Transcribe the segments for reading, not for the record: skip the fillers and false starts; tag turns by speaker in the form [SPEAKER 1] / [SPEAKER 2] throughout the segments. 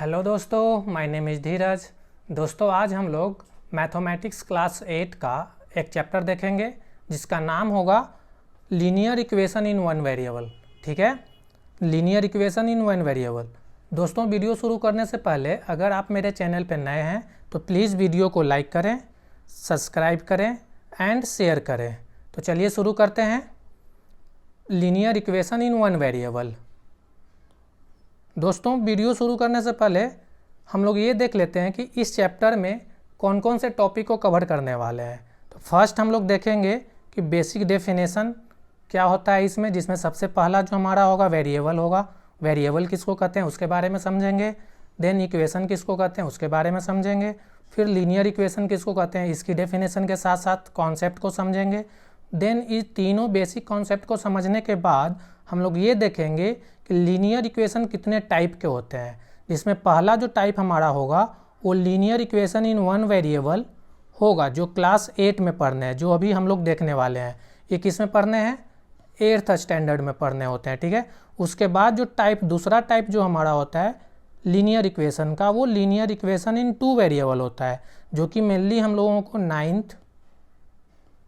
[SPEAKER 1] Hello दोस्तों, my name is धीरज। दोस्तों, आज हम लोग मैथमेटिक्स क्लास 8 का एक चैप्टर देखेंगे जिसका नाम होगा linear equation in one variable. ठीक है, linear equation in one variable. दोस्तों, वीडियो शुरू करने से पहले अगर आप मेरे चैनल पर नए हैं तो प्लीज़ वीडियो को लाइक करें, सब्सक्राइब करें एंड शेयर करें। तो चलिए शुरू करते हैं। Linear equation in one variable. दोस्तों, वीडियो शुरू करने से पहले हम लोग ये देख लेते हैं कि इस चैप्टर में कौन कौन से टॉपिक को कवर करने वाले हैं। तो फर्स्ट हम लोग देखेंगे कि बेसिक डेफिनेशन क्या होता है इसमें, जिसमें सबसे पहला जो हमारा होगा वेरिएबल होगा। वेरिएबल किसको कहते हैं उसके बारे में समझेंगे। देन इक्वेशन किसको कहते हैं उसके बारे में समझेंगे। फिर लीनियर इक्वेशन किसको कहते हैं इसकी डेफिनेशन के साथ साथ कॉन्सेप्ट को समझेंगे। देन इस तीनों बेसिक कॉन्सेप्ट को समझने के बाद हम लोग ये देखेंगे कि लीनियर इक्वेशन कितने टाइप के होते हैं, जिसमें पहला जो टाइप हमारा होगा वो linear equation in one variable होगा, जो क्लास 8 में पढ़ने हैं, जो अभी हम लोग देखने वाले हैं। ये किस में पढ़ने हैं? 8th स्टैंडर्ड में पढ़ने होते हैं। ठीक है, उसके बाद जो दूसरा टाइप जो हमारा होता है लीनियर इक्वेशन का, वो लीनियर इक्वेशन इन टू वेरिएबल होता है, जो कि मेनली हम लोगों को 9th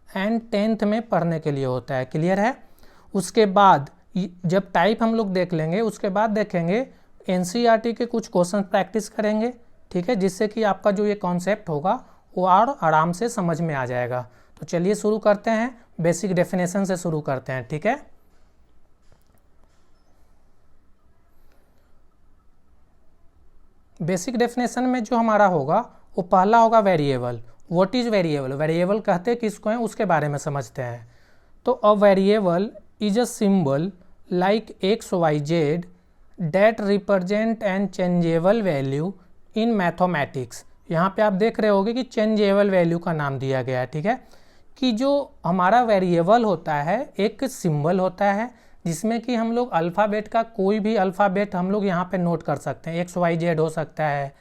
[SPEAKER 1] एंड 10th में पढ़ने के लिए होता है। क्लियर है? उसके बाद जब टाइप हम लोग देख लेंगे उसके बाद देखेंगे एनसीईआरटी के कुछ क्वेश्चन प्रैक्टिस करेंगे। ठीक है, जिससे कि आपका जो ये कॉन्सेप्ट होगा वो और आराम से समझ में आ जाएगा। तो चलिए शुरू करते हैं, बेसिक डेफिनेशन से शुरू करते हैं। ठीक है, बेसिक डेफिनेशन में जो हमारा होगा वो पहला होगा variable. What is variable? Variable कहते किसको हैं उसके बारे में समझते हैं। तो a variable is a symbol like x, y, z that represent an changeable value in mathematics। यहाँ पे आप देख रहे होगे कि चेंजेबल वैल्यू का नाम दिया गया है। ठीक है, कि जो हमारा वेरिएबल होता है एक सिंबल होता है जिसमें कि हम लोग अल्फ़ाबेट का कोई भी अल्फ़ाबेट हम लोग यहाँ पे नोट कर सकते हैं। x, y, z हो सकता है,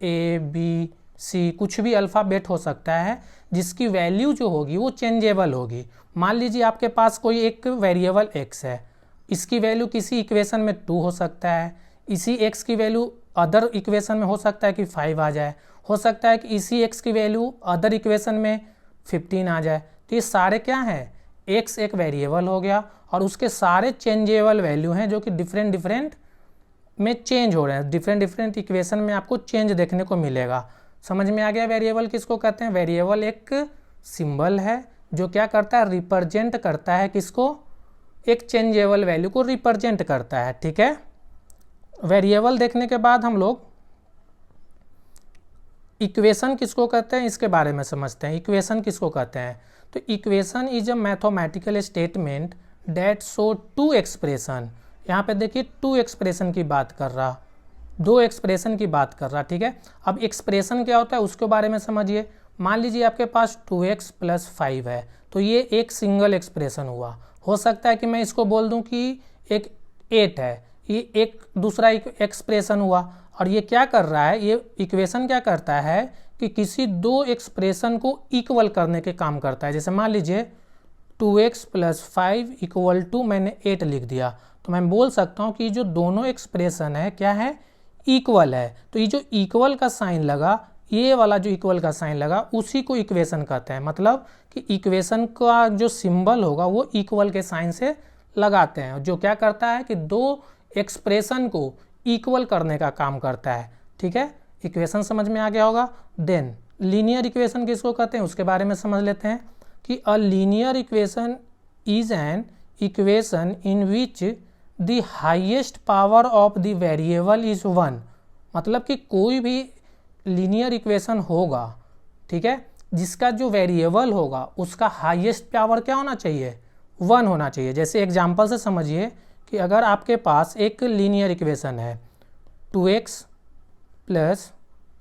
[SPEAKER 1] a, b, c, कुछ भी अल्फ़ाबेट हो सकता है जिसकी वैल्यू जो होगी वो चेंजेबल होगी। मान लीजिए आपके पास कोई एक वेरिएबल x है, इसकी वैल्यू किसी इक्वेशन में 2 हो सकता है, इसी x की वैल्यू अदर इक्वेशन में हो सकता है कि 5 आ जाए, हो सकता है कि इसी x की वैल्यू अदर इक्वेशन में 15 आ जाए। तो ये सारे क्या हैं? x एक वेरिएबल हो गया और उसके सारे चेंजेबल वैल्यू हैं जो कि डिफरेंट में चेंज हो रहे हैं। डिफरेंट इक्वेशन में आपको चेंज देखने को मिलेगा। समझ में आ गया वेरिएबल किसको कहते हैं? वेरिएबल एक सिंबल है जो क्या करता है? रिप्रेजेंट करता है किसको? एक चेंजेबल वैल्यू को रिप्रेजेंट करता है। ठीक है, वेरिएबल देखने के बाद हम लोग इक्वेशन किसको कहते हैं इसके बारे में समझते हैं। इक्वेशन किसको कहते हैं? तो equation is a mathematical statement that show two expression. यहाँ पे देखिए टू एक्सप्रेशन की बात कर रहा, दो एक्सप्रेशन की बात कर रहा। ठीक है, अब एक्सप्रेशन क्या होता है उसके बारे में समझिए। मान लीजिए आपके पास 2x + 5 है, तो ये एक सिंगल एक्सप्रेशन हुआ। हो सकता है कि मैं इसको बोल दूं कि एक 8 है, ये एक दूसरा एक्सप्रेशन हुआ। और ये क्या कर रहा है? ये इक्वेशन क्या करता है कि किसी दो एक्सप्रेशन को इक्वल करने के काम करता है। जैसे मान लीजिए 2x + 5 = मैंने 8 लिख दिया, तो मैं बोल सकता हूँ कि जो दोनों एक्सप्रेशन है क्या है? इक्वल है। तो ये जो इक्वल का साइन लगा, ये वाला जो इक्वल का साइन लगा, उसी को इक्वेशन कहते हैं। मतलब कि इक्वेशन का जो सिंबल होगा वो इक्वल के साइन से लगाते हैं, जो क्या करता है कि दो एक्सप्रेशन को इक्वल करने का काम करता है। ठीक है, इक्वेशन समझ में आ गया होगा। देन लीनियर इक्वेशन किसको कहते हैं उसके बारे में समझ लेते हैं कि a linear equation is an equation in which the highest power of the variable is 1। मतलब कि कोई भी लीनियर इक्वेशन होगा, ठीक है, जिसका जो वेरिएबल होगा उसका हाईएस्ट पावर क्या होना चाहिए? 1 होना चाहिए। जैसे एग्जांपल से समझिए कि अगर आपके पास एक लीनियर इक्वेशन है 2x +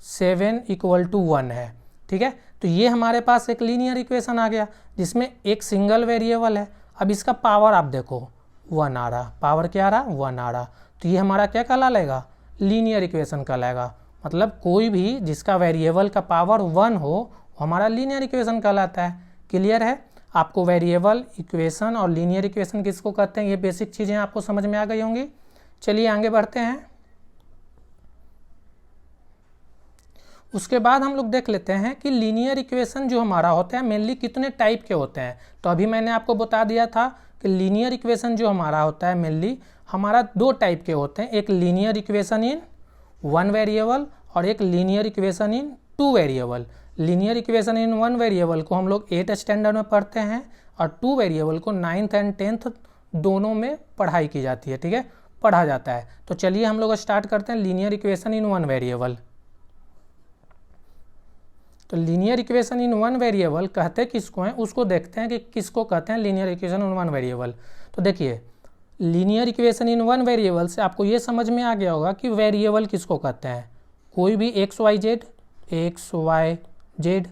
[SPEAKER 1] 7 = 1 है। ठीक है, तो ये हमारे पास एक लीनियर इक्वेशन आ गया जिसमें एक सिंगल वेरिएबल है। अब इसका पावर आप देखो 1 आ रहा, पावर क्या आ रहा? 1 आ रहा। तो ये हमारा क्या कहलाएगा? लीनियर इक्वेशन कहलाएगा। मतलब कोई भी जिसका वेरिएबल का पावर 1 हो हमारा लीनियर इक्वेशन कहलाता है। क्लियर है? आपको वेरिएबल इक्वेशन और लीनियर इक्वेशन किसको कहते हैं ये बेसिक चीज़ें आपको समझ में आ गई होंगी। चलिए आगे बढ़ते हैं। उसके बाद हम लोग देख लेते हैं कि लीनियर इक्वेशन जो हमारा होता है मेनली कितने टाइप के होते हैं। तो अभी मैंने आपको बता दिया था कि लीनियर इक्वेशन जो हमारा होता है मेनली हमारा दो टाइप के होते हैं, एक linear equation in one variable और एक linear equation in two variable. Linear equation in one variable को हम लोग 8th स्टैंडर्ड में पढ़ते हैं और टू वेरिएबल को 9th एंड 10th दोनों में पढ़ाई की जाती है, ठीक है, पढ़ा जाता है। तो चलिए हम लोग स्टार्ट करते हैं linear equation in one variable. तो linear equation in one variable कहते किसको हैं, उसको देखते हैं कि किसको कहते हैं linear equation in one variable. तो देखिए linear equation in one variable से आपको ये समझ में आ गया होगा कि वेरिएबल किसको कहते हैं, कोई भी एक्स वाई जेड,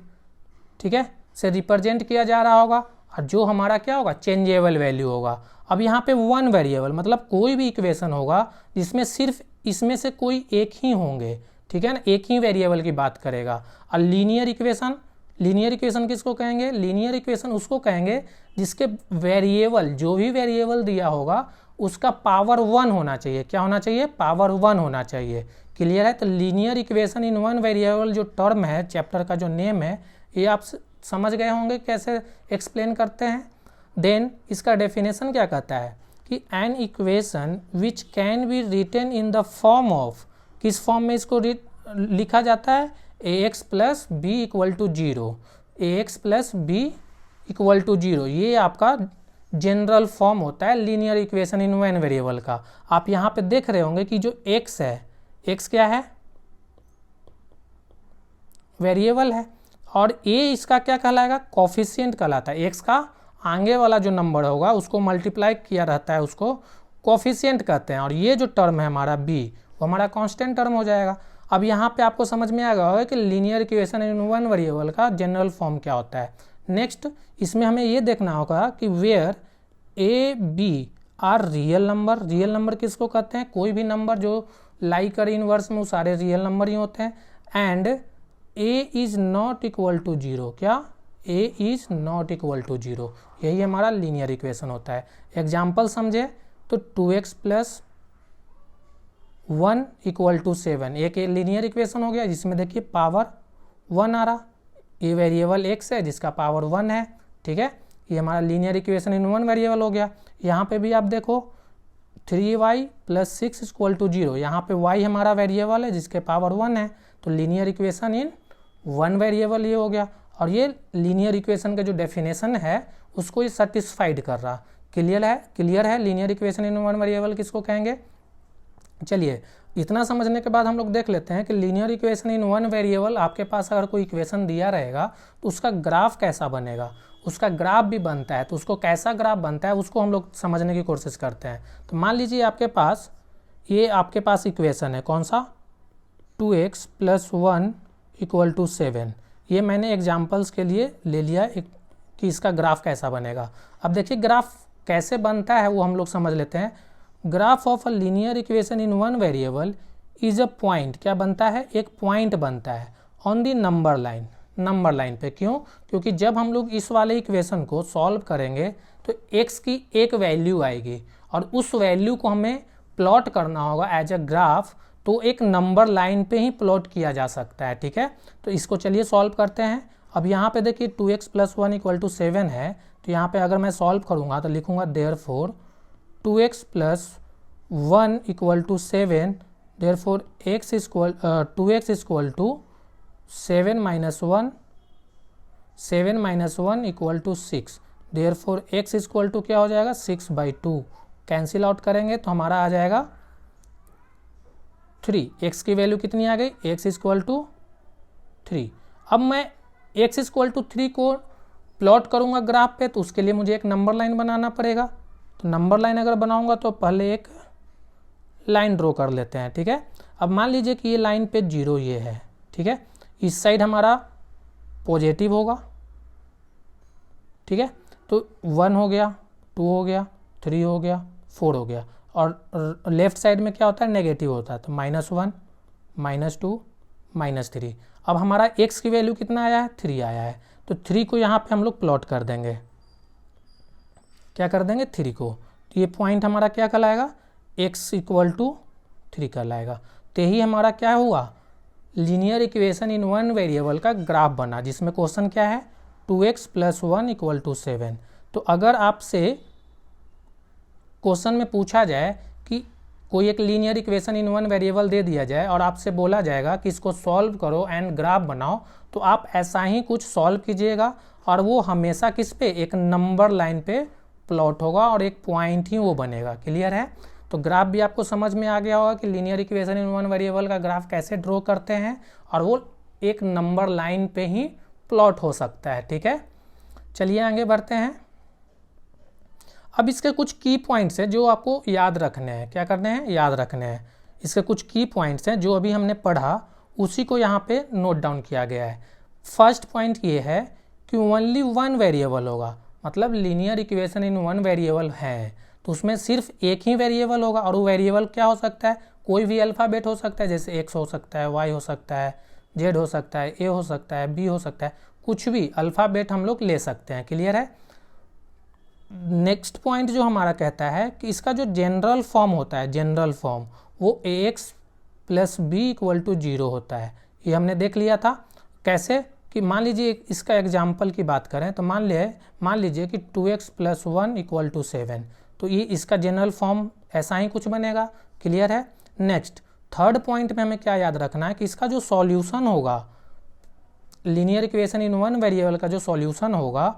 [SPEAKER 1] ठीक है, से रिप्रेजेंट किया जा रहा होगा और जो हमारा क्या होगा चेंजेबल वैल्यू होगा। अब यहाँ पे वन वेरिएबल मतलब कोई भी इक्वेशन होगा जिसमें सिर्फ इसमें से कोई एक ही होंगे, ठीक है ना, एक ही वेरिएबल की बात करेगा। और लीनियर इक्वेशन किसको कहेंगे, लीनियर इक्वेशन उसको कहेंगे जिसके वेरिएबल जो भी वेरिएबल दिया होगा उसका पावर 1 होना चाहिए। क्या होना चाहिए, पावर 1 होना चाहिए। क्लियर है। तो linear equation in one variable जो टर्म है, चैप्टर का जो नेम है, ये आप समझ गए होंगे कैसे एक्सप्लेन करते हैं। देन इसका डेफिनेशन क्या कहता है कि an equation which can be written in the form of, किस फॉर्म में इसको लिखा जाता है, ax plus b equal to 0, ax plus b equal to 0, ये आपका जनरल फॉर्म होता है linear equation in one variable का। आप यहाँ पे देख रहे होंगे कि जो x है, x क्या है, वेरिएबल है, और a इसका क्या कहलाएगा, कोफिशिएंट कहलाता है। x का आगे वाला जो नंबर होगा उसको मल्टीप्लाई किया रहता है, उसको कोफिशिएंट कहते हैं। और ये जो टर्म है हमारा b, वो हमारा कांस्टेंट टर्म हो जाएगा। अब यहाँ पे आपको समझ में आ गया होगा कि linear equation in one variable का जनरल फॉर्म क्या होता है। नेक्स्ट इसमें हमें ये देखना होगा कि where a b are real number किसको कहते हैं, कोई भी नंबर जो लाई करे इनवर्स में वो सारे रियल नंबर ही होते हैं। And a is not equal to 0, क्या, a is not equal to 0, यही हमारा लीनियर इक्वेशन होता है। एग्जाम्पल समझे तो 2x प्लस 1 इक्वल टू 7 एक लीनियर इक्वेशन हो गया जिसमें देखिए पावर 1 आ रहा, ये वेरिएबल x है जिसका पावर 1 है, ठीक है, ये हमारा linear equation in one variable हो गया। यहाँ पे भी आप देखो 3y प्लस 6 इक्वल टू 0, यहाँ पे y हमारा वेरिएबल है जिसके पावर 1 है, तो linear equation in one variable ये हो गया। और ये लीनियर इक्वेशन का जो डेफिनेशन है उसको ये सेटिस्फाइड कर रहा। क्लियर है linear equation in one variable किसको कहेंगे। चलिए इतना समझने के बाद हम लोग देख लेते हैं कि linear equation in one variable, आपके पास अगर कोई इक्वेशन दिया रहेगा तो उसका ग्राफ कैसा बनेगा, उसका ग्राफ भी बनता है, तो उसको कैसा ग्राफ बनता है उसको हम लोग समझने की कोशिश करते हैं। तो मान लीजिए आपके पास इक्वेशन है कौन सा, 2x प्लस 1 इक्वल टू 7, ये मैंने एग्जाम्पल्स के लिए ले लिया कि इसका ग्राफ कैसा बनेगा। अब देखिए ग्राफ कैसे बनता है वो हम लोग समझ लेते हैं। Graph of a linear equation in one variable is a point, क्या बनता है, एक पॉइंट बनता है ऑन दी नंबर लाइन पे। क्यों, क्योंकि जब हम लोग इस वाले इक्वेशन को सॉल्व करेंगे तो x की एक वैल्यू आएगी और उस वैल्यू को हमें प्लॉट करना होगा एज अ ग्राफ, तो एक नंबर लाइन पे ही प्लॉट किया जा सकता है, ठीक है। तो इसको चलिए सॉल्व करते हैं। अब यहाँ पे देखिए 2x प्लस 1 इक्वल टू 7 है, तो यहाँ पे अगर मैं सॉल्व करूँगा तो लिखूँगा therefore 2x plus 1 equal to 7, therefore 2x equal to 7 minus 1 equal to 6, therefore x equal to क्या हो जाएगा 6/2, कैंसिल आउट करेंगे तो हमारा आ जाएगा 3, x की वैल्यू कितनी आ गई, x इक्वल टू 3। अब मैं x इक्वल टू 3 को प्लॉट करूंगा ग्राफ पे, तो उसके लिए मुझे एक नंबर लाइन बनाना पड़ेगा। तो नंबर लाइन अगर बनाऊंगा तो पहले एक लाइन ड्रॉ कर लेते हैं, ठीक है। अब मान लीजिए कि ये लाइन पे 0 ये है, ठीक है, इस साइड हमारा पॉजिटिव होगा, ठीक है, तो 1 हो गया, 2 हो गया, 3 हो गया, 4 हो गया, और लेफ्ट साइड में क्या होता है, नेगेटिव होता है, तो -1 -2 -3। अब हमारा x की वैल्यू कितना आया है, 3 आया है, तो 3 को यहाँ पे हम लोग प्लॉट कर देंगे, क्या कर देंगे 3 को, तो ये पॉइंट हमारा क्या कहलाएगा, x इक्वल टू 3 कहलाएगा। तो यही हमारा क्या हुआ, linear equation in one variable का ग्राफ बना, जिसमें क्वेश्चन क्या है 2x + 1 = 7। तो अगर आपसे क्वेश्चन में पूछा जाए कि कोई एक linear equation in one variable दे दिया जाए और आपसे बोला जाएगा कि इसको सॉल्व करो एंड ग्राफ बनाओ, तो आप ऐसा ही कुछ सॉल्व कीजिएगा और वो हमेशा किस पे, एक नंबर लाइन पे प्लॉट होगा और एक पॉइंट ही वो बनेगा। क्लियर है? तो ग्राफ भी आपको समझ में आ गया होगा कि linear equation in one variable का ग्राफ कैसे ड्रॉ करते हैं और वो एक नंबर लाइन पे ही प्लॉट हो सकता है। ठीक है, चलिए आगे बढ़ते हैं। अब इसके कुछ की पॉइंट्स हैं जो आपको याद रखने हैं। क्या करने हैं? याद रखने हैं। इसके कुछ की पॉइंट्स हैं जो अभी हमने पढ़ा, उसी को यहाँ पे नोट डाउन किया गया है। फर्स्ट पॉइंट ये है कि ओनली वन वेरिएबल होगा, मतलब linear equation in one variable है तो उसमें सिर्फ एक ही वेरिएबल होगा। और वो वेरिएबल क्या हो सकता है? कोई भी अल्फ़ाबेट हो सकता है, जैसे x हो सकता है, y हो सकता है, z हो सकता है, a हो सकता है, b हो सकता है, कुछ भी अल्फ़ाबेट हम लोग ले सकते हैं। क्लियर है? नेक्स्ट पॉइंट जो हमारा कहता है कि इसका जो जनरल फॉर्म होता है, जनरल फॉर्म, वो ax + b = 0 होता है। ये हमने देख लिया था। कैसे? कि मान लीजिए इसका एग्जाम्पल की बात करें तो मान लीजिए कि 2x + 1 = 7, तो ये इसका जनरल फॉर्म ऐसा ही कुछ बनेगा। क्लियर है? नेक्स्ट थर्ड पॉइंट में हमें क्या याद रखना है कि इसका जो सॉल्यूशन होगा, linear equation in one variable का जो सॉल्यूशन होगा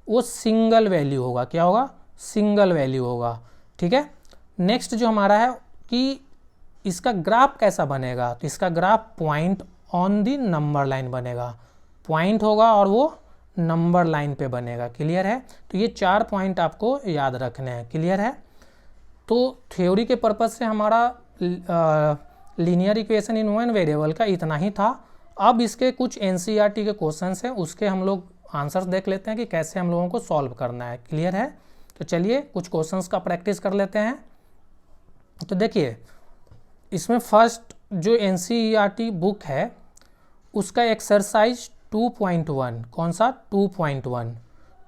[SPEAKER 1] वो सिंगल वैल्यू होगा। क्या होगा? सिंगल वैल्यू होगा। ठीक है, नेक्स्ट जो हमारा है कि इसका ग्राफ कैसा बनेगा, तो इसका graph point on the number line बनेगा। पॉइंट होगा और वो नंबर लाइन पे बनेगा। क्लियर है? तो ये 4 पॉइंट आपको याद रखने हैं। क्लियर है? तो थ्योरी के पर्पज से हमारा linear equation in one variable का इतना ही था। अब इसके कुछ एनसीईआरटी के क्वेश्चंस हैं, उसके हम लोग आंसर्स देख लेते हैं कि कैसे हम लोगों को सॉल्व करना है। क्लियर है? तो चलिए कुछ क्वेश्चंस का प्रैक्टिस कर लेते हैं। तो देखिए इसमें फर्स्ट जो एनसीईआरटी बुक है उसका एक्सरसाइज 2.1, कौन सा?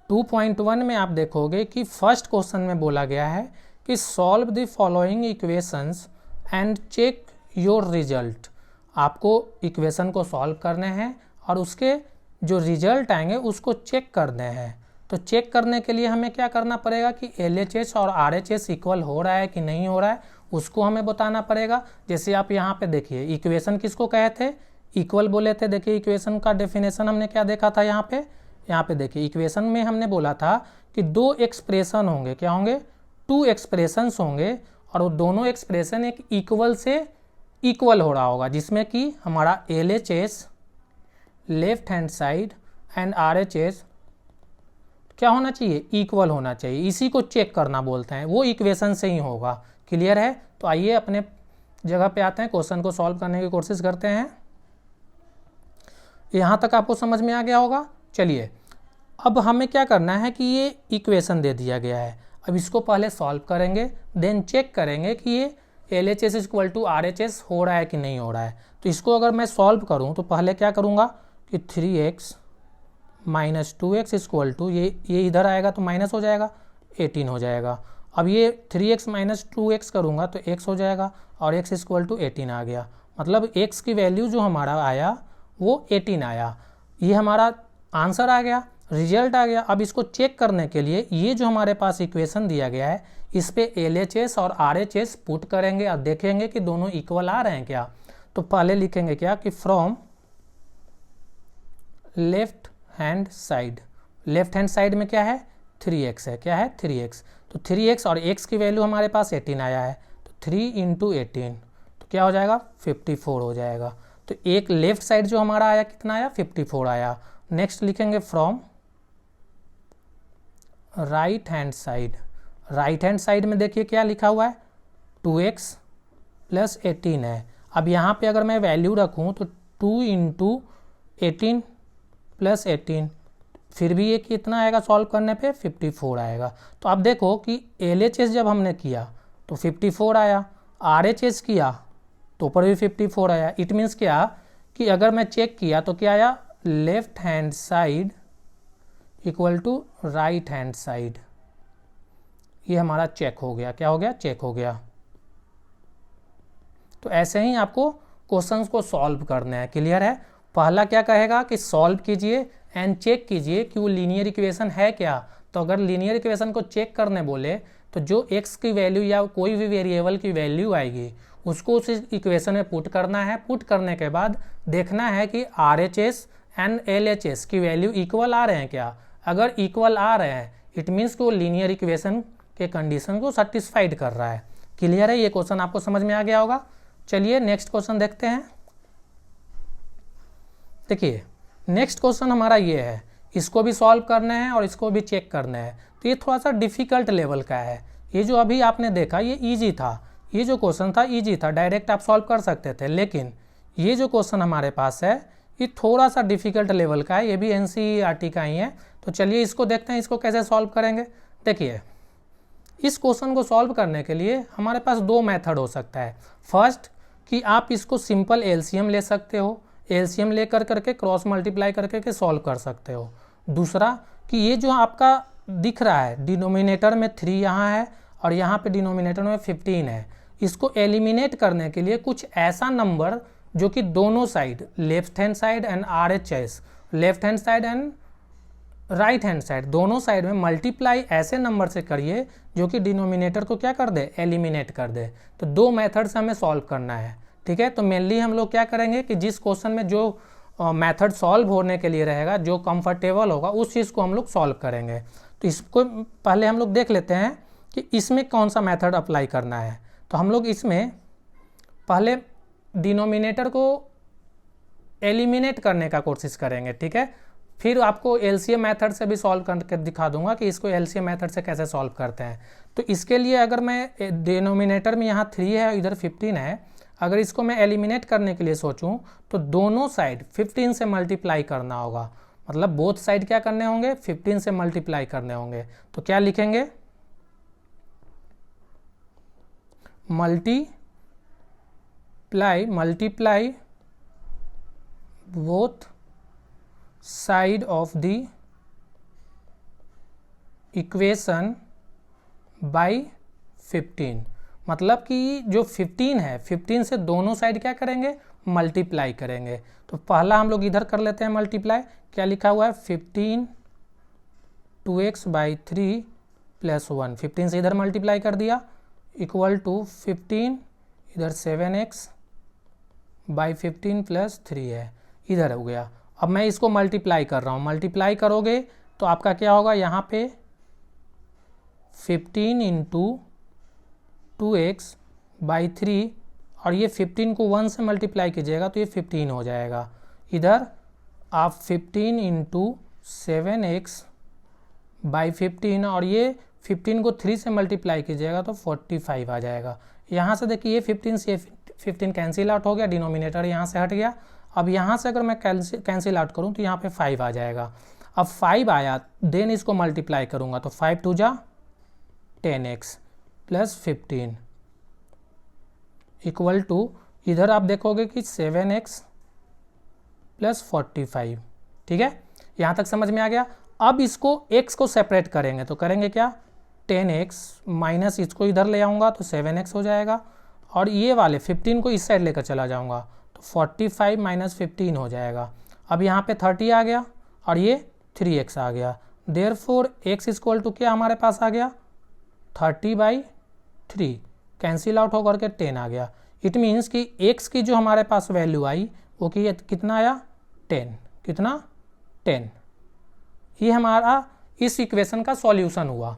[SPEAKER 1] 2.1 में आप देखोगे कि फर्स्ट क्वेश्चन में बोला गया है कि solve the following equations and check your result. आपको इक्वेशन को सॉल्व करने हैं और उसके जो रिजल्ट आएंगे उसको चेक करने हैं। तो चेक करने के लिए हमें क्या करना पड़ेगा कि LHS और RHS इक्वल हो रहा है कि नहीं हो रहा है, उसको हमें बताना पड़ेगा। जैसे आप यहाँ पे देखिए इक्वेशन किसको कहे थे? इक्वल बोले थे। देखिए इक्वेशन का डेफिनेशन हमने क्या देखा था यहाँ पे देखिए इक्वेशन में हमने बोला था कि 2 एक्सप्रेशन होंगे। क्या होंगे? 2 एक्सप्रेशंस होंगे और वो दोनों एक्सप्रेशन एक इक्वल से इक्वल हो रहा होगा, जिसमें कि हमारा LHS left hand side and RHS क्या होना चाहिए? इक्वल होना चाहिए। इसी को चेक करना बोलते हैं, वो इक्वेशन से ही होगा। क्लियर है? तो आइए अपने जगह पे आते हैं, क्वेश्चन को सॉल्व करने की कोशिश करते हैं। यहाँ तक आपको समझ में आ गया होगा। चलिए अब हमें क्या करना है कि ये इक्वेशन दे दिया गया है, अब इसको पहले सॉल्व करेंगे, देन चेक करेंगे कि ये LHS = RHS हो रहा है कि नहीं हो रहा है। तो इसको अगर मैं सॉल्व करूँ तो पहले क्या करूँगा कि 3x - 2x = ये इधर आएगा तो माइनस हो जाएगा, 18 हो जाएगा। अब ये 3x - 2x करूँगा तो x हो जाएगा और x = 18 आ गया। मतलब x की वैल्यू जो हमारा आया वो 18 आया। ये हमारा आंसर आ गया, रिजल्ट आ गया। अब इसको चेक करने के लिए ये जो हमारे पास इक्वेशन दिया गया है इस पे LHS और RHS पुट करेंगे और देखेंगे कि दोनों इक्वल आ रहे हैं क्या। तो पहले लिखेंगे क्या कि from left hand side, left hand side में क्या है? 3x है। क्या है? 3x। तो 3x और x की वैल्यू हमारे पास 18 आया है, तो 3 × 18 तो क्या हो जाएगा? 54 हो जाएगा। तो एक लेफ्ट साइड जो हमारा आया कितना आया? 54 आया। नेक्स्ट लिखेंगे from right hand side. Right hand side में देखिए क्या लिखा हुआ है? 2x + 18 है। अब यहाँ पे अगर मैं वैल्यू रखूँ तो 2 × 18 + 18, फिर भी ये कितना आएगा? सॉल्व करने पे 54 आएगा। तो अब देखो कि LHS जब हमने किया तो 54 आया, RHS किया तो ऊपर भी 54 आया। इट मीन्स क्या कि अगर मैं चेक किया तो क्या आया? Left hand side = right hand side. ये हमारा चेक हो गया। क्या हो गया? चेक हो गया। तो ऐसे ही आपको क्वेश्चंस को सॉल्व करने हैं। क्लियर है? पहला क्या कहेगा कि सॉल्व कीजिए एंड चेक कीजिए कि वो लीनियर इक्वेशन है क्या। तो अगर लीनियर इक्वेशन को चेक करने बोले तो जो x की वैल्यू या कोई भी वेरिएबल की वैल्यू आएगी उसको उस इक्वेशन में पुट करना है। पुट करने के बाद देखना है कि RHS एंड LHS की वैल्यू इक्वल आ रहे हैं क्या। अगर इक्वल आ रहे हैं इट मीन्स कि वो लीनियर इक्वेशन के कंडीशन को सेटिस्फाइड कर रहा है। क्लियर है? ये क्वेश्चन आपको समझ में आ गया होगा। चलिए नेक्स्ट क्वेश्चन देखते हैं। देखिए नेक्स्ट क्वेश्चन हमारा ये है, इसको भी सॉल्व करना है और इसको भी चेक करना है। तो ये थोड़ा सा डिफ़िकल्ट लेवल का है। ये जो अभी आपने देखा ये इजी था, ये जो क्वेश्चन था इजी था, डायरेक्ट आप सॉल्व कर सकते थे। लेकिन ये जो क्वेश्चन हमारे पास है ये थोड़ा सा डिफ़िकल्ट लेवल का है, ये भी NCERT का ही है। तो चलिए इसको देखते हैं, इसको कैसे सॉल्व करेंगे। देखिए इस क्वेश्चन को सॉल्व करने के लिए हमारे पास दो मेथड हो सकता है। फर्स्ट कि आप इसको सिंपल LCM ले सकते हो, LCM ले करके क्रॉस मल्टीप्लाई करके सॉल्व कर सकते हो। दूसरा कि ये जो आपका दिख रहा है डिनोमिनेटर में 3 यहाँ है और यहाँ पे डिनोमिनेटर में 15 है, इसको एलिमिनेट करने के लिए कुछ ऐसा नंबर जो कि दोनों side left hand side and RHS, left hand side and right hand side, दोनों साइड में मल्टीप्लाई ऐसे नंबर से करिए जो कि डिनोमिनेटर को क्या कर दे, एलिमिनेट कर दे। तो दो मेथड से हमें सॉल्व करना है। ठीक है? तो मेनली हम लोग क्या करेंगे कि जिस क्वेश्चन में जो मेथड सॉल्व होने के लिए रहेगा, जो कंफर्टेबल होगा, उस चीज़ को हम लोग सॉल्व करेंगे। तो इसको पहले हम लोग देख लेते हैं कि इसमें कौन सा मेथड अप्लाई करना है। तो हम लोग इसमें पहले डिनोमिनेटर को एलिमिनेट करने का कोशिश करेंगे। ठीक है? फिर आपको LCM मेथड से भी सॉल्व करके दिखा दूंगा कि इसको LCM मेथड से कैसे सॉल्व करते हैं। तो इसके लिए अगर मैं डिनोमिनेटर में यहाँ 3 है, इधर 15 है, अगर इसको मैं एलिमिनेट करने के लिए सोचूं तो दोनों साइड 15 से मल्टीप्लाई करना होगा। मतलब बोथ साइड क्या करने होंगे, 15 से मल्टीप्लाई करने होंगे। तो क्या लिखेंगे, multiply both side of the equation by 15। मतलब कि जो 15 है, 15 से दोनों साइड क्या करेंगे, मल्टीप्लाई करेंगे। तो पहला हम लोग इधर कर लेते हैं मल्टीप्लाई। क्या लिखा हुआ है, 15 2x बाई 3 प्लस 1। 15 से इधर मल्टीप्लाई कर दिया इक्वल टू 15 इधर 7x बाई 15 प्लस 3 है, इधर हो गया। अब मैं इसको मल्टीप्लाई कर रहा हूँ, मल्टीप्लाई करोगे तो आपका क्या होगा, यहाँ पे 15 इंटू 2x बाई 3 और ये 15 को 1 से मल्टीप्लाई कीजिएगा तो ये 15 हो जाएगा। इधर आप 15 इंटू 7x बाई 15 और ये 15 को 3 से मल्टीप्लाई कीजिएगा तो 45 आ जाएगा। यहाँ से देखिए ये 15 से 15 कैंसिल आउट हो गया, डिनोमिनेटर यहाँ से हट गया। अब यहाँ से अगर मैं कैंसिल आउट करूँ तो यहाँ पे 5 आ जाएगा। अब 5 आया देन इसको मल्टीप्लाई करूँगा तो 5 2 जा 10x प्लस 15 इक्वल टू इधर आप देखोगे कि 7x प्लस 45। ठीक है, यहाँ तक समझ में आ गया। अब इसको x को सेपरेट करेंगे तो करेंगे क्या, 10x माइनस इसको इधर ले आऊँगा तो 7x हो जाएगा और ये वाले 15 को इस साइड लेकर चला जाऊँगा तो 45 माइनस 15 हो जाएगा। अब यहाँ पे 30 आ गया और ये 3x आ गया। देयरफॉर x इक्वल टू क्या हमारे पास आ गया, 30/3 कैंसिल आउट होकर के 10 आ गया। इट मीन्स कि x की जो हमारे पास वैल्यू आई वो कि कितना आया, 10। कितना, 10। ये हमारा इस इक्वेशन का सॉल्यूशन हुआ।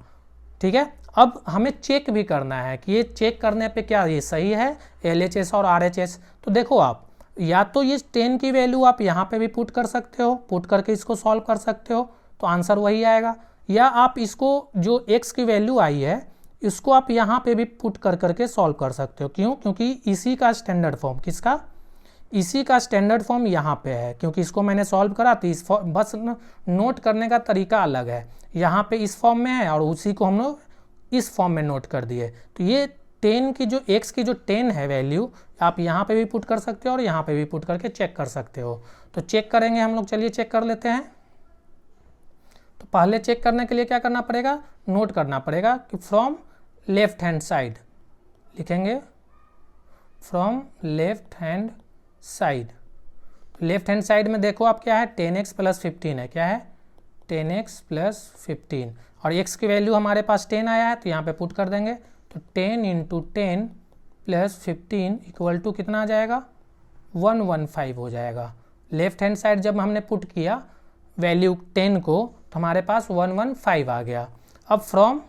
[SPEAKER 1] ठीक है, अब हमें चेक भी करना है कि ये चेक करने पे क्या ये सही है LHS और RHS। तो देखो आप या तो ये 10 की वैल्यू आप यहाँ पे भी पुट कर सकते हो, पुट करके इसको सॉल्व कर सकते हो तो आंसर वही आएगा, या आप इसको जो x की वैल्यू आई है इसको आप यहाँ पे भी पुट कर करके सॉल्व कर सकते हो। क्यों, क्योंकि इसी का स्टैंडर्ड फॉर्म, किसका, इसी का स्टैंडर्ड फॉर्म यहाँ पे है। क्योंकि इसको मैंने सॉल्व करा तो इस फॉर्म, बस नोट करने का तरीका अलग है, यहाँ पे इस फॉर्म में है और उसी को हम लोग इस फॉर्म में नोट कर दिए। तो ये 10 की जो x की जो 10 है वैल्यू आप यहाँ पे भी पुट कर सकते हो और यहाँ पे भी पुट करके चेक कर सकते हो। तो चेक करेंगे हम लोग, चलिए चेक कर लेते हैं। तो पहले चेक करने के लिए क्या करना पड़ेगा, नोट करना पड़ेगा कि फ्रॉम लेफ्ट हैंड साइड लिखेंगे, फ्रॉम लेफ्ट हैंड साइड। तो लेफ्ट हैंड साइड में देखो आप क्या है 10x प्लस 15 है, क्या है 10x प्लस 15 और x की वैल्यू हमारे पास 10 आया है तो यहाँ पे पुट कर देंगे। तो 10 इंटू 10 प्लस 15 इक्वल टू कितना आ जाएगा 115 हो जाएगा। लेफ्ट हैंड साइड जब हमने पुट किया वैल्यू 10 को तो हमारे पास 115 आ गया। अब फ्रॉम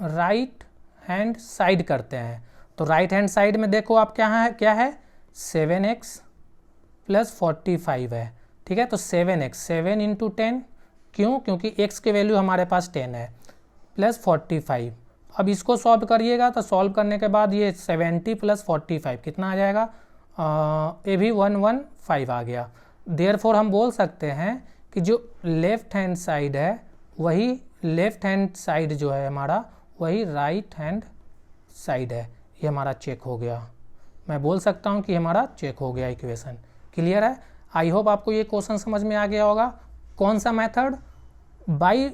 [SPEAKER 1] राइट हैंड साइड करते हैं। तो राइट हैंड साइड में देखो आप क्या है 7x प्लस 45 है, ठीक है। तो 7x 7 इंटू 10 क्यों, क्योंकि x की वैल्यू हमारे पास 10 है प्लस 45। अब इसको सॉल्व करिएगा तो सॉल्व करने के बाद ये 70 प्लस 45 कितना आ जाएगा, ये भी 115 आ गया। देयरफॉर हम बोल सकते हैं कि जो लेफ्ट हैंड साइड है वही लेफ्ट हैंड साइड जो है हमारा वही राइट हैंड साइड है। ये हमारा चेक हो गया, मैं बोल सकता हूँ कि हमारा चेक हो गया इक्वेशन। क्लियर है? आई होप आपको ये क्वेश्चन समझ में आ गया होगा। कौन सा मेथड, बाय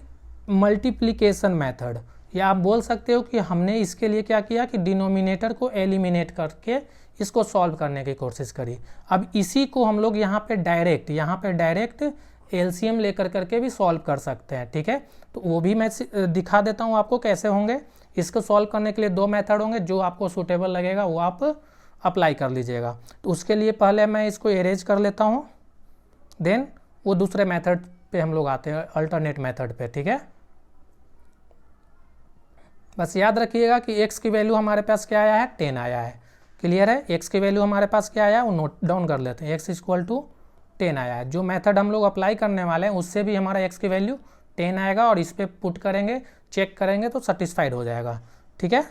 [SPEAKER 1] मल्टीप्लिकेशन मेथड, या आप बोल सकते हो कि हमने इसके लिए क्या किया कि डिनोमिनेटर को एलिमिनेट करके इसको सॉल्व करने की कोशिश करी। अब इसी को हम लोग यहाँ पे डायरेक्ट एलसीएम लेकर करके भी सॉल्व कर सकते हैं, ठीक है। तो वो भी मैं दिखा देता हूँ आपको कैसे होंगे। इसको सॉल्व करने के लिए दो मेथड होंगे, जो आपको सूटेबल लगेगा वो आप अप्लाई कर लीजिएगा। तो उसके लिए पहले मैं इसको एरेज कर लेता हूँ, देन वो दूसरे मेथड पे हम लोग आते हैं, अल्टरनेट मेथड पे, ठीक है। बस याद रखिएगा कि x की वैल्यू हमारे पास क्या आया है 10 आया है। क्लियर है? x की वैल्यू हमारे पास क्या आया है वो नोट डाउन कर लेते हैं, x इक्वल टू 10 आया है। जो मेथड हम लोग अप्लाई करने वाले हैं उससे भी हमारा x की वैल्यू 10 आएगा और इस पर पुट करेंगे, चेक करेंगे तो सेटिस्फाइड हो जाएगा, ठीक है।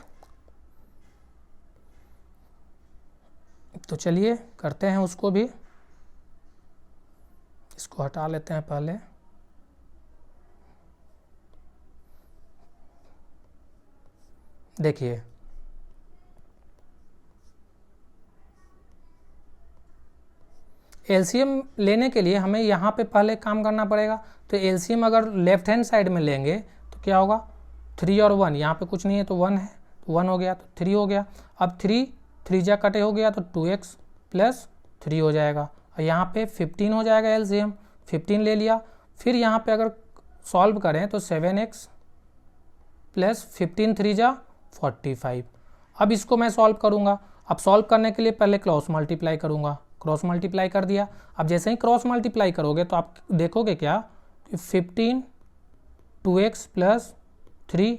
[SPEAKER 1] तो चलिए करते हैं उसको भी, इसको हटा लेते हैं पहले। देखिए एलसीएम लेने के लिए हमें यहाँ पे पहले काम करना पड़ेगा। तो एलसीएम अगर लेफ्ट हैंड साइड में लेंगे तो क्या होगा 3 और 1, यहाँ पे कुछ नहीं है तो 1 है, तो 1 हो गया तो 3 हो गया। अब 3 जा कटे हो गया तो 2x प्लस 3 हो जाएगा और यहाँ पे 15 हो जाएगा एलसीएम, 15 ले लिया। फिर यहाँ पे अगर सॉल्व करें तो 7x प्लस 15 3 जा 45। अब इसको मैं सॉल्व करूँगा। अब सॉल्व करने के लिए पहले क्रॉस मल्टीप्लाई करूँगा, क्रॉस मल्टीप्लाई कर दिया। अब जैसे ही क्रॉस मल्टीप्लाई करोगे तो आप देखोगे क्या कि 15 2x plus 3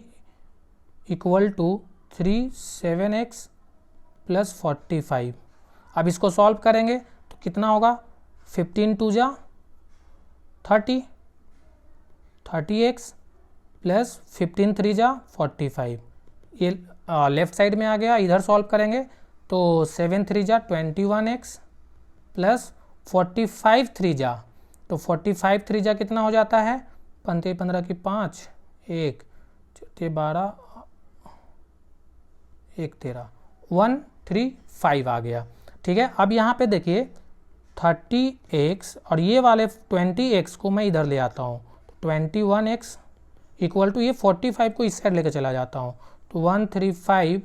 [SPEAKER 1] equal to 3 7x plus 45। अब इसको सॉल्व करेंगे तो कितना होगा 15 2 जा 30x प्लस 15 3 जा 45। ये लेफ्ट साइड में आ गया। इधर सॉल्व करेंगे तो 7 3 जा 21x प्लस 45 3 जा, तो 45 3 जा कितना हो जाता है 15 15 की 5 1 12 1 13 135 आ गया, ठीक है। अब यहाँ पे देखिए 30x और ये वाले 20x को मैं इधर ले आता हूँ, 21x इक्वल टू ये 45 को इस साइड लेकर चला जाता हूँ तो 135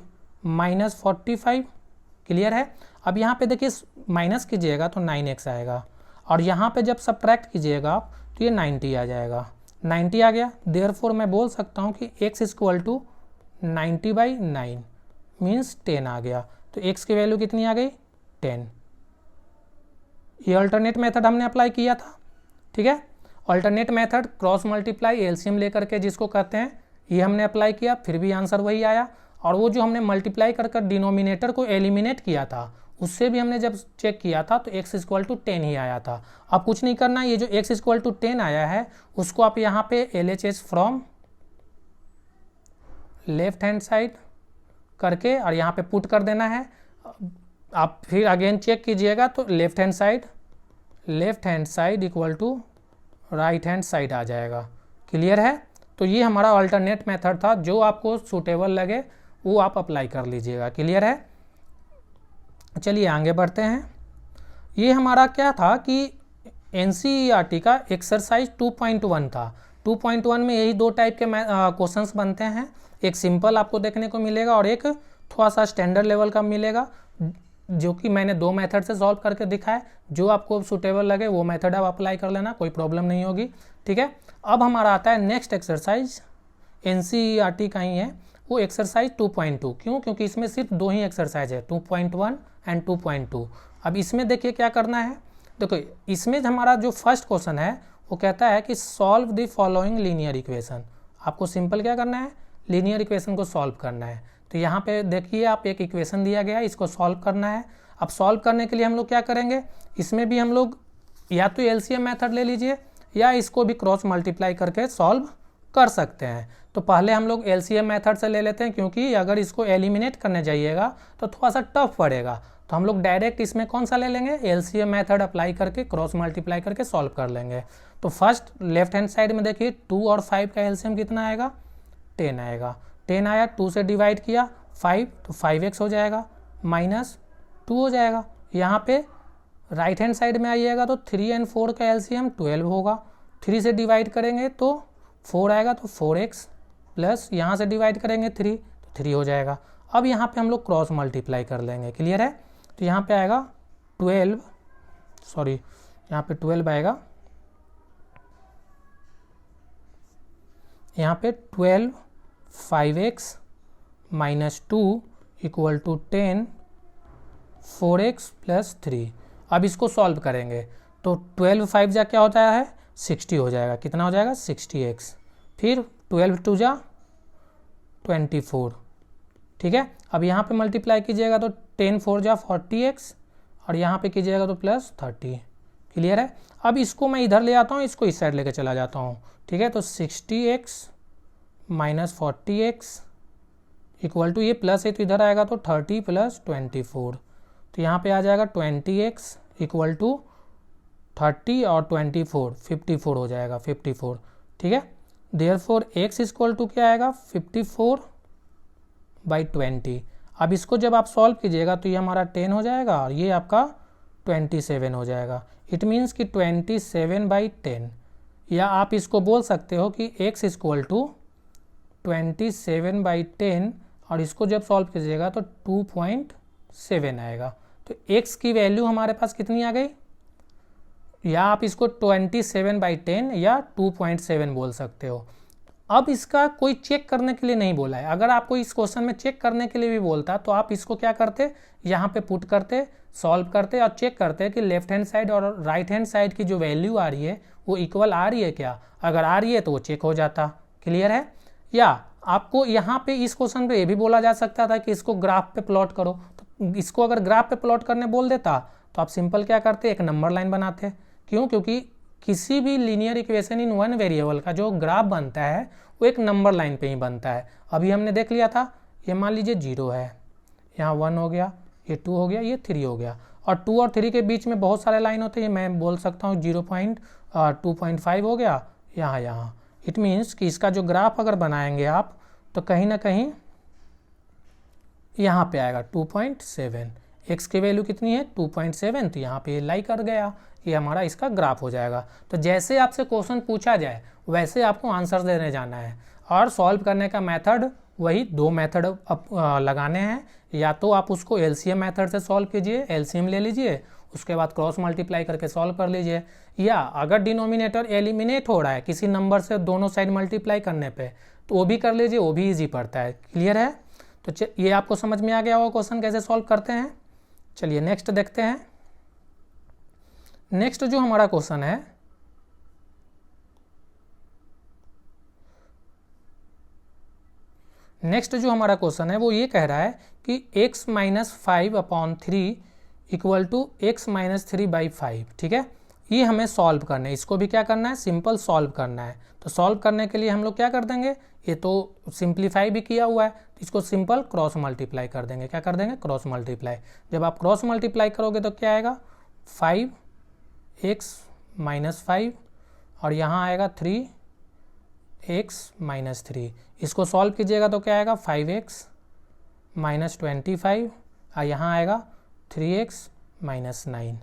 [SPEAKER 1] माइनस 45। क्लियर है? अब यहाँ पे देखिए माइनस कीजिएगा तो 9x आएगा और यहाँ पे जब सब्ट्रैक्ट कीजिएगा आप तो ये 90 आ जाएगा। 90 आ गया, देयरफॉर मैं बोल सकता हूँ कि x इक्वल टू 90/9 मीन्स 10 आ गया। तो x की वैल्यू कितनी आ गई 10। ये अल्टरनेट मेथड हमने अप्लाई किया था, ठीक है। Alternate method cross multiply LCM लेकर के जिसको कहते हैं, ये हमने अप्लाई किया, फिर भी आंसर वही आया। और वो जो हमने मल्टीप्लाई कर डिनोमिनेटर को एलिमिनेट किया था उससे भी हमने जब चेक किया था तो x इक्वल टू 10 ही आया था। अब कुछ नहीं करना, ये जो x इक्वल टू 10 आया है उसको आप यहाँ पे LHS from left hand side करके और यहाँ पे पुट कर देना है। आप फिर अगेन चेक कीजिएगा तो left hand side equal to right hand side आ जाएगा। क्लियर है? तो ये हमारा अल्टरनेट मेथड था, जो आपको सूटेबल लगे वो आप अप्लाई कर लीजिएगा। क्लियर है? चलिए आगे बढ़ते हैं। ये हमारा क्या था कि NCERT का एक्सरसाइज 2.1 था। 2.1 में यही दो टाइप के क्वेश्चंस बनते हैं, एक सिंपल आपको देखने को मिलेगा और एक थोड़ा सा स्टैंडर्ड लेवल का मिलेगा। जो कि मैंने 2 मेथड से सॉल्व करके दिखाया, जो आपको सूटेबल लगे वो मेथड आप अप्लाई कर लेना, कोई प्रॉब्लम नहीं होगी। ठीक है, अब हमारा आता है नेक्स्ट एक्सरसाइज, NCERT का ही है वो, एक्सरसाइज 2.2। क्यों? क्योंकि इसमें सिर्फ 2 ही एक्सरसाइज है, 2.1 एंड 2.2। अब इसमें देखिए क्या करना है। देखो इसमें हमारा जो फर्स्ट क्वेश्चन है वो कहता है कि solve the following linear equation. आपको सिंपल क्या करना है, लीनियर इक्वेशन को सॉल्व करना है। तो यहाँ पे देखिए आप एक इक्वेशन दिया गया है, इसको सॉल्व करना है। अब सॉल्व करने के लिए हम लोग क्या करेंगे, इसमें भी हम लोग या तो LCM मेथड ले लीजिए या इसको भी क्रॉस मल्टीप्लाई करके सॉल्व कर सकते हैं। तो पहले हम लोग LCM मेथड से ले लेते हैं, क्योंकि अगर इसको एलिमिनेट करने जाइएगा तो थोड़ा सा टफ पड़ेगा। तो हम लोग डायरेक्ट इसमें कौन सा ले लेंगे, LCM मेथड अप्लाई करके क्रॉस मल्टीप्लाई करके सॉल्व कर लेंगे। तो फर्स्ट लेफ्ट हैंड साइड में देखिए 2 और 5 का LCM कितना आएगा, 10 आएगा। 10 आया, 2 से डिवाइड किया 5 तो 5x हो जाएगा, -2 हो जाएगा। यहाँ पे राइट हैंड साइड में आइएगा तो 3 और 4 का LCM 12 होगा। 3 से डिवाइड करेंगे तो 4 आएगा, तो 4x प्लस यहाँ से डिवाइड करेंगे 3 तो 3 हो जाएगा। अब यहाँ पे हम लोग क्रॉस मल्टीप्लाई कर लेंगे, क्लियर है। तो यहाँ पे आएगा 12, सॉरी यहाँ पे 12 आएगा, यहाँ पे 12 5x -2 equal to 10 4x plus 3। अब इसको सॉल्व करेंगे तो 12 5 जा क्या होता है, 60 हो जाएगा। कितना हो जाएगा, 60x। फिर 12 2 जा 24। ठीक है, अब यहाँ पे मल्टीप्लाई कीजिएगा तो 10 4 जा 40x और यहाँ पे कीजिएगा तो प्लस 30। क्लियर है। अब इसको मैं इधर ले आता हूँ, इसको इस साइड लेके चला जाता हूँ। ठीक है, तो 60x minus 40x equal to, ये प्लस है तो इधर आएगा तो 30 प्लस 24। तो यहाँ पे आ जाएगा 20x इक्वल टू 30 और 24 54 हो जाएगा, 54। ठीक है, देयरफॉर x इक्वल टू क्या आएगा, 54/20। अब इसको जब आप सॉल्व कीजिएगा तो ये हमारा 10 हो जाएगा और ये आपका 27 हो जाएगा। इट मीन्स कि 27/10, या आप इसको बोल सकते हो कि x इक्वल टू 27/10 और इसको जब सॉल्व कीजिएगा तो 2.7 आएगा। तो x की वैल्यू हमारे पास कितनी आ गई, या आप इसको 27/10 या 2.7 बोल सकते हो। अब इसका कोई चेक करने के लिए नहीं बोला है। अगर आपको इस क्वेश्चन में चेक करने के लिए भी बोलता तो आप इसको क्या करते, यहाँ पे पुट करते, सॉल्व करते और चेक करते कि लेफ्ट हैंड साइड और राइट हैंड साइड की जो वैल्यू आ रही है वो इक्वल आ रही है क्या। अगर आ रही है तो वो चेक हो जाता। क्लियर है। या आपको यहाँ पे इस क्वेश्चन पे ये भी बोला जा सकता था कि इसको ग्राफ पे प्लॉट करो, तो इसको अगर ग्राफ पे प्लॉट करने बोल देता तो आप सिंपल क्या करते, एक नंबर लाइन बनाते। क्यों, क्योंकि किसी भी linear equation in one variable का जो ग्राफ बनता है वो एक नंबर लाइन पे ही बनता है। अभी हमने देख लिया था, ये मान लीजिए 0 है, यहाँ 1 हो गया, ये 2 हो गया, ये 3 हो गया, और 2 और 3 के बीच में बहुत सारे लाइन होते हैं। मैं बोल सकता हूँ 0.2.5 हो गया यहाँ। इट मीन्स कि इसका जो ग्राफ अगर बनाएंगे आप तो कहीं ना कहीं यहाँ पे आएगा 2.7। x की वैल्यू कितनी है, 2.7, तो यहाँ पे लाई कर गया, ये हमारा इसका ग्राफ हो जाएगा। तो जैसे आपसे क्वेश्चन पूछा जाए वैसे आपको आंसर देने जाना है, और सॉल्व करने का मेथड वही 2 मेथड लगाने हैं। या तो आप उसको LCM मेथड से सॉल्व कीजिए, LCM ले लीजिए, उसके बाद क्रॉस मल्टीप्लाई करके सॉल्व कर लीजिए। या अगर डिनोमिनेटर एलिमिनेट हो रहा है किसी नंबर से दोनों साइड मल्टीप्लाई करने पे, तो वो भी कर लीजिए, वो भी ईजी पड़ता है। क्लियर है। तो ये आपको समझ में आ गया होगा क्वेश्चन कैसे सॉल्व करते हैं। चलिए नेक्स्ट देखते हैं। नेक्स्ट जो हमारा क्वेश्चन है, वो ये कह रहा है कि x - 5/3 इक्वल टू x - 3/5। ठीक है, ये हमें सॉल्व करना है। इसको भी क्या करना है, सिंपल सॉल्व करना है। तो सॉल्व करने के लिए हम लोग क्या कर देंगे, ये तो सिंप्लीफाई भी किया हुआ है, तो इसको सिंपल क्रॉस मल्टीप्लाई कर देंगे। क्या कर देंगे, क्रॉस मल्टीप्लाई। जब आप क्रॉस मल्टीप्लाई करोगे तो क्या आएगा, 5x - 5 और यहाँ आएगा 3x - 3। इसको सॉल्व कीजिएगा तो क्या आएगा, 5x - 25 और यहाँ आएगा 3x - 9।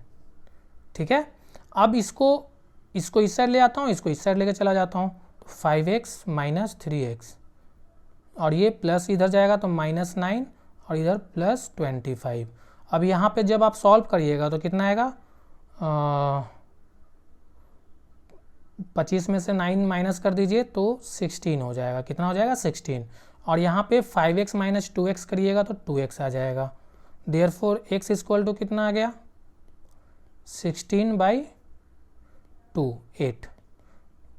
[SPEAKER 1] ठीक है, अब इसको इस साइड ले आता हूँ, इसको इस साइड लेके चला जाता हूँ। तो 5x - 3x और ये प्लस इधर जाएगा तो -9 और इधर +25। अब यहाँ पे जब आप सॉल्व करिएगा तो कितना आएगा, 25 में से 9 माइनस कर दीजिए तो 16 हो जाएगा। कितना हो जाएगा, 16। और यहाँ पे 5x माइनस 2x करिएगा तो 2x आ जाएगा। देयरफॉर x इक्वल टू कितना आ गया, 16/2,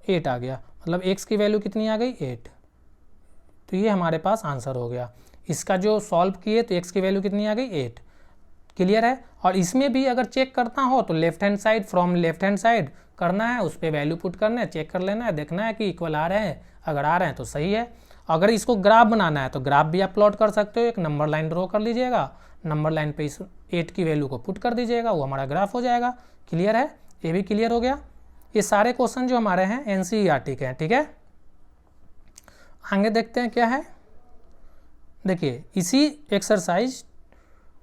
[SPEAKER 1] 8 आ गया। मतलब x की वैल्यू कितनी आ गई, 8। तो ये हमारे पास आंसर हो गया। इसका जो सॉल्व किए तो x की वैल्यू कितनी आ गई, 8। क्लियर है। और इसमें भी अगर चेक करना हो तो left hand side, from left hand side करना है, उस पर वैल्यू पुट करना है, चेक कर लेना है, देखना है कि इक्वल आ रहे हैं। अगर आ रहे हैं तो सही है। अगर इसको ग्राफ बनाना है तो ग्राफ भी आप प्लॉट कर सकते हो। एक नंबर लाइन ड्रॉ कर लीजिएगा, नंबर लाइन पे इस 8 की वैल्यू को पुट कर दीजिएगा, वो हमारा ग्राफ हो जाएगा। क्लियर है, ये भी क्लियर हो गया। ये सारे क्वेश्चन जो हमारे हैं एनसीईआरटी के हैं। ठीक है, आगे देखते हैं क्या है। देखिए इसी एक्सरसाइज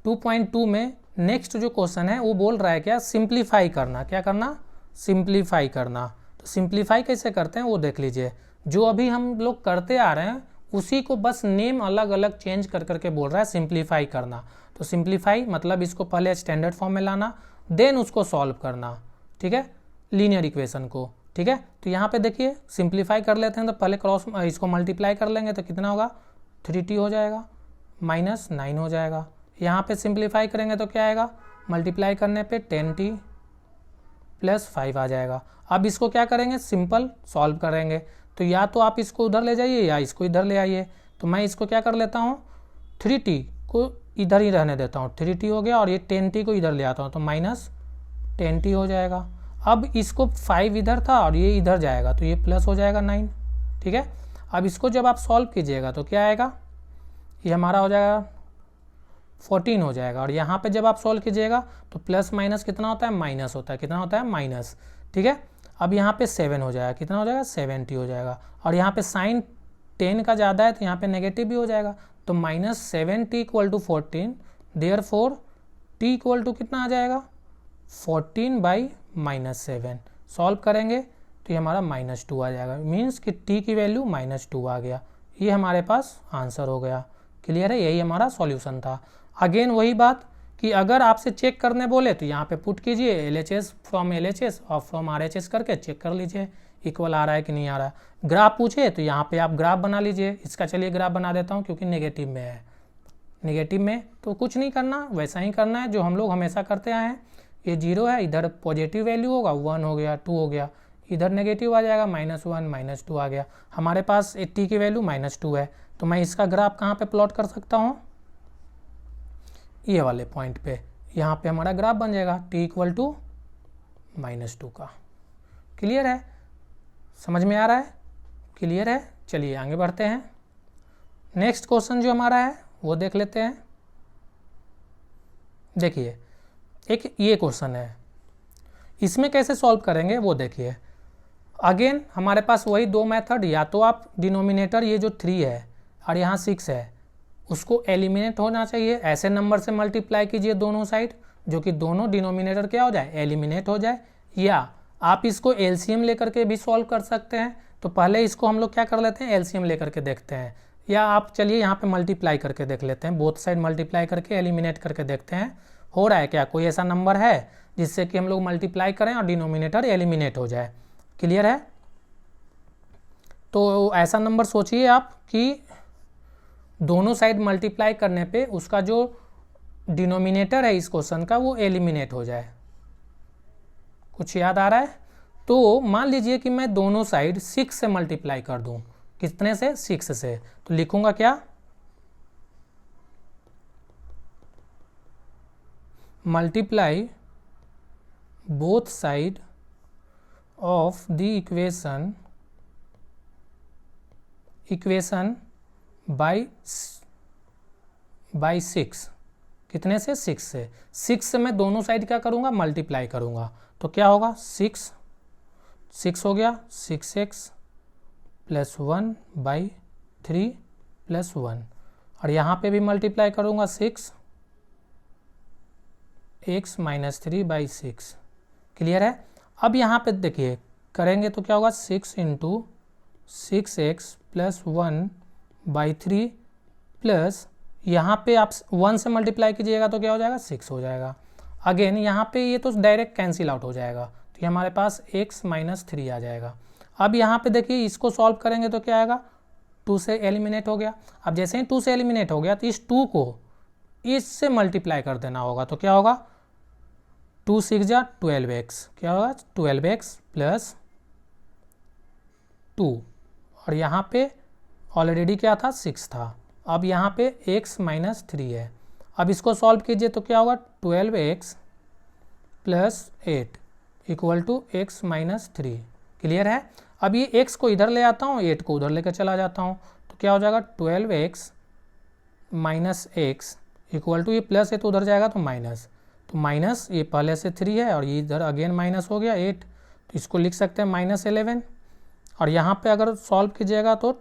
[SPEAKER 1] 2.2 में नेक्स्ट जो क्वेश्चन है वो बोल रहा है क्या, सिंप्लीफाई करना। क्या करना, सिंप्लीफाई करना। तो सिंप्लीफाई कैसे करते हैं वो देख लीजिए। जो अभी हम लोग करते आ रहे हैं उसी को बस नेम अलग अलग चेंज कर करके बोल रहा है सिंप्लीफाई करना। तो सिंप्लीफाई मतलब इसको पहले स्टैंडर्ड फॉर्म में लाना, देन उसको सॉल्व करना। ठीक है, लीनियर इक्वेशन को। ठीक है, तो यहाँ पे देखिए सिंप्लीफाई कर लेते हैं। तो पहले क्रॉस इसको मल्टीप्लाई कर लेंगे तो कितना होगा, 3t हो जाएगा, -9 हो जाएगा। यहाँ पे सिंप्लीफाई करेंगे तो क्या आएगा, मल्टीप्लाई करने पे 10t + 5 आ जाएगा। अब इसको क्या करेंगे, सिंपल सॉल्व करेंगे। तो या तो आप इसको उधर ले जाइए या इसको इधर ले आइए। तो मैं इसको क्या कर लेता हूँ, 3t को इधर ही रहने देता हूँ, 3t हो गया। और ये 10t को इधर ले आता हूँ तो -10t हो जाएगा। अब इसको 5 इधर था और ये इधर जाएगा तो ये प्लस हो जाएगा 9। ठीक है, अब इसको जब आप सॉल्व कीजिएगा तो क्या आएगा, ये हमारा हो जाएगा 14 हो जाएगा। और यहाँ पे जब आप सॉल्व कीजिएगा तो प्लस माइनस कितना होता है, माइनस होता है। कितना होता है, माइनस। ठीक है, अब यहाँ पे 7 हो जाएगा। कितना हो जाएगा, 70 हो जाएगा। और यहाँ पे साइन 10 का ज़्यादा है तो यहाँ पे नेगेटिव भी हो जाएगा। तो -7t = 14, देयरफॉर t = कितना आ जाएगा, 14/-7। सॉल्व करेंगे तो ये हमारा -2 आ जाएगा। मीन्स कि t की वैल्यू -2 आ गया। ये हमारे पास आंसर हो गया। क्लियर है, यही हमारा सॉल्यूशन था। अगेन वही बात कि अगर आपसे चेक करने बोले तो यहाँ पे पुट कीजिए LHS, फ्रॉम LHS और फ्रॉम RHS करके चेक कर लीजिए इक्वल आ रहा है कि नहीं आ रहा है। ग्राफ पूछे तो यहाँ पे आप ग्राफ बना लीजिए। इसका चलिए ग्राफ बना देता हूँ क्योंकि नेगेटिव में है। नेगेटिव में तो कुछ नहीं करना, वैसा ही करना है जो हम लोग हमेशा करते आए हैं। ये 0 है, इधर पॉजिटिव वैल्यू होगा, 1 हो गया, 2 हो गया, इधर नेगेटिव आ जाएगा, -1 -2 आ गया। हमारे पास 80 की वैल्यू -2 है। तो मैं इसका ग्राफ कहाँ पे प्लॉट कर सकता हूँ, ये वाले पॉइंट पे। यहाँ पे हमारा ग्राफ बन जाएगा t = -2 का। क्लियर है, समझ में आ रहा है, क्लियर है। चलिए आगे बढ़ते हैं। नेक्स्ट क्वेश्चन जो हमारा है वो देख लेते हैं। देखिए एक ये क्वेश्चन है, इसमें कैसे सॉल्व करेंगे वो देखिए। अगेन हमारे पास वही दो मेथड, या तो आप डिनोमिनेटर ये जो 3 है और यहाँ 6 है उसको एलिमिनेट होना चाहिए, ऐसे नंबर से मल्टीप्लाई कीजिए दोनों साइड, जो कि दोनों डिनोमिनेटर क्या हो जाए, एलिमिनेट हो जाए। या आप इसको एलसीएम लेकर के भी सॉल्व कर सकते हैं। तो पहले इसको हम लोग क्या कर लेते हैं, एलसीएम लेकर के देखते हैं। या आप चलिए यहाँ पे मल्टीप्लाई करके देख लेते हैं, बोथ साइड मल्टीप्लाई करके एलिमिनेट करके देखते हैं हो रहा है क्या, कोई ऐसा नंबर है जिससे कि हम लोग मल्टीप्लाई करें और डिनोमिनेटर एलिमिनेट हो जाए। क्लियर है, तो ऐसा नंबर सोचिए आप कि दोनों साइड मल्टीप्लाई करने पे उसका जो डिनोमिनेटर है इस क्वेश्चन का वो एलिमिनेट हो जाए। कुछ याद आ रहा है? तो मान लीजिए कि मैं दोनों साइड 6 से मल्टीप्लाई कर दूं। कितने से, 6 से। तो लिखूंगा क्या, multiply both side of the equation by 6। कितने से, 6 से। 6 से मैं दोनों साइड क्या करूँगा, मल्टीप्लाई करूँगा। तो क्या होगा, 6 हो गया, 6x + 1/3 + 1। और यहाँ पे भी मल्टीप्लाई करूँगा 6x - 3/6। क्लियर है। अब यहाँ पे देखिए करेंगे तो क्या होगा, 6 × 6x + 1/3 प्लस यहाँ पे आप 1 से मल्टीप्लाई कीजिएगा तो क्या हो जाएगा 6 हो जाएगा। अगेन यहाँ पे ये तो डायरेक्ट कैंसिल आउट हो जाएगा, तो ये हमारे पास x माइनस 3 आ जाएगा। अब यहाँ पे देखिए इसको सॉल्व करेंगे तो क्या आएगा, 2 से एलिमिनेट हो गया। अब जैसे ही 2 से एलिमिनेट हो गया तो इस 2 को इससे मल्टीप्लाई कर देना होगा, तो क्या होगा 2 6 जा 12x, क्या होगा 12x प्लस 2, और यहाँ पे ऑलरेडी क्या था 6 था, अब यहाँ पे x माइनस 3 है। अब इसको सॉल्व कीजिए तो क्या होगा 12x plus 8 equal to x minus 3। Clear है। अब ये x को इधर ले आता हूँ, 8 को उधर लेकर चला जाता हूँ, तो क्या हो जाएगा 12x minus x equal to, ये प्लस है तो उधर जाएगा तो माइनस ये पहले से 3 है और ये इधर अगेन माइनस हो गया 8, तो इसको लिख सकते हैं माइनस 11, और यहाँ पे अगर सॉल्व कीजिएगा तो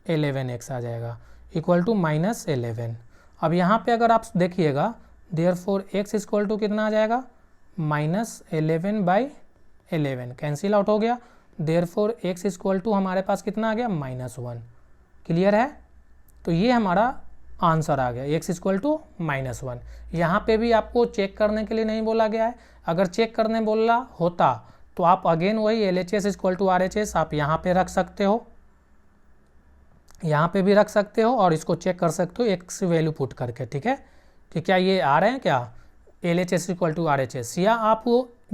[SPEAKER 1] 11x आ जाएगा इक्वल टू माइनस 11। अब यहाँ पे अगर आप देखिएगा देयरफॉर x इक्वल टू कितना आ जाएगा माइनस 11/11, कैंसिल आउट हो गया। देयरफॉर x इक्वल टू हमारे पास कितना आ गया -1। क्लियर है। तो ये हमारा आंसर आ गया x इक्वल टू -1। यहाँ पे भी आपको चेक करने के लिए नहीं बोला गया है, अगर चेक करने बोला होता तो आप अगेन वही LHS इक्वल टू RHS आप यहाँ पे रख सकते हो, यहाँ पे भी रख सकते हो और इसको चेक कर सकते हो x वैल्यू पुट करके। ठीक है कि क्या ये आ रहे हैं क्या LHS इक्वल टू RHS, या आप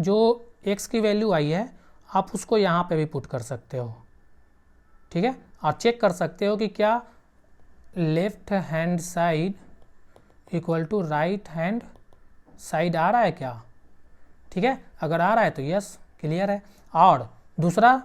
[SPEAKER 1] जो x की वैल्यू आई है आप उसको यहाँ पे भी पुट कर सकते हो। ठीक है, और चेक कर सकते हो कि क्या left hand side equal to right hand side आ रहा है क्या। ठीक है, अगर आ रहा है तो यस क्लियर है। और दूसरा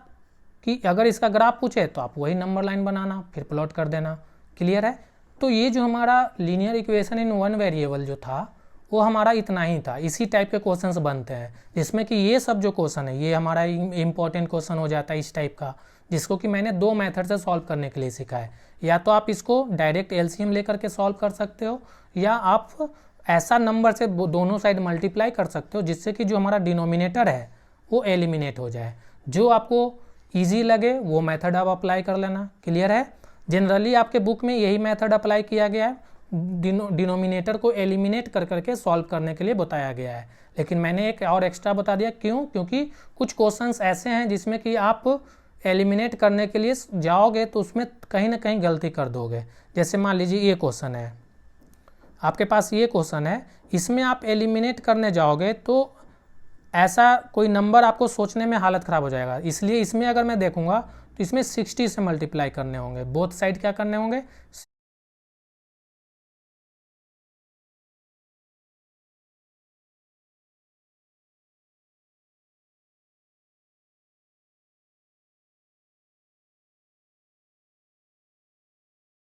[SPEAKER 1] कि अगर इसका ग्राफ पूछे तो आप वही नंबर लाइन बनाना फिर प्लॉट कर देना। क्लियर है। तो ये जो हमारा linear equation in one variable जो था वो हमारा इतना ही था। इसी टाइप के क्वेश्चंस बनते हैं जिसमें कि ये सब जो क्वेश्चन है ये हमारा इम्पॉर्टेंट क्वेश्चन हो जाता है इस टाइप का, जिसको कि मैंने 2 मेथड से सॉल्व करने के लिए सीखा है। या तो आप इसको डायरेक्ट LCM लेकर के सॉल्व कर सकते हो, या आप ऐसा नंबर से दोनों साइड मल्टीप्लाई कर सकते हो जिससे कि जो हमारा डिनोमिनेटर है वो एलिमिनेट हो जाए। जो आपको ईजी लगे वो मेथड आप अप्लाई कर लेना। क्लियर है। जनरली आपके बुक में यही मेथड अप्लाई किया गया है, डिनोमिनेटर को एलिमिनेट कर करके सॉल्व करने के लिए बताया गया है, लेकिन मैंने एक और एक्स्ट्रा बता दिया। क्यों? क्योंकि कुछ क्वेश्चंस ऐसे हैं जिसमें कि आप एलिमिनेट करने के लिए जाओगे तो उसमें कहीं ना कहीं गलती कर दोगे। जैसे मान लीजिए ये क्वेश्चन है, आपके पास ये क्वेश्चन है, इसमें आप एलिमिनेट करने जाओगे तो ऐसा कोई नंबर आपको सोचने में हालत ख़राब हो जाएगा। इसलिए इसमें अगर मैं देखूंगा तो इसमें 60 से मल्टीप्लाई करने होंगे, बोथ साइड क्या करने होंगे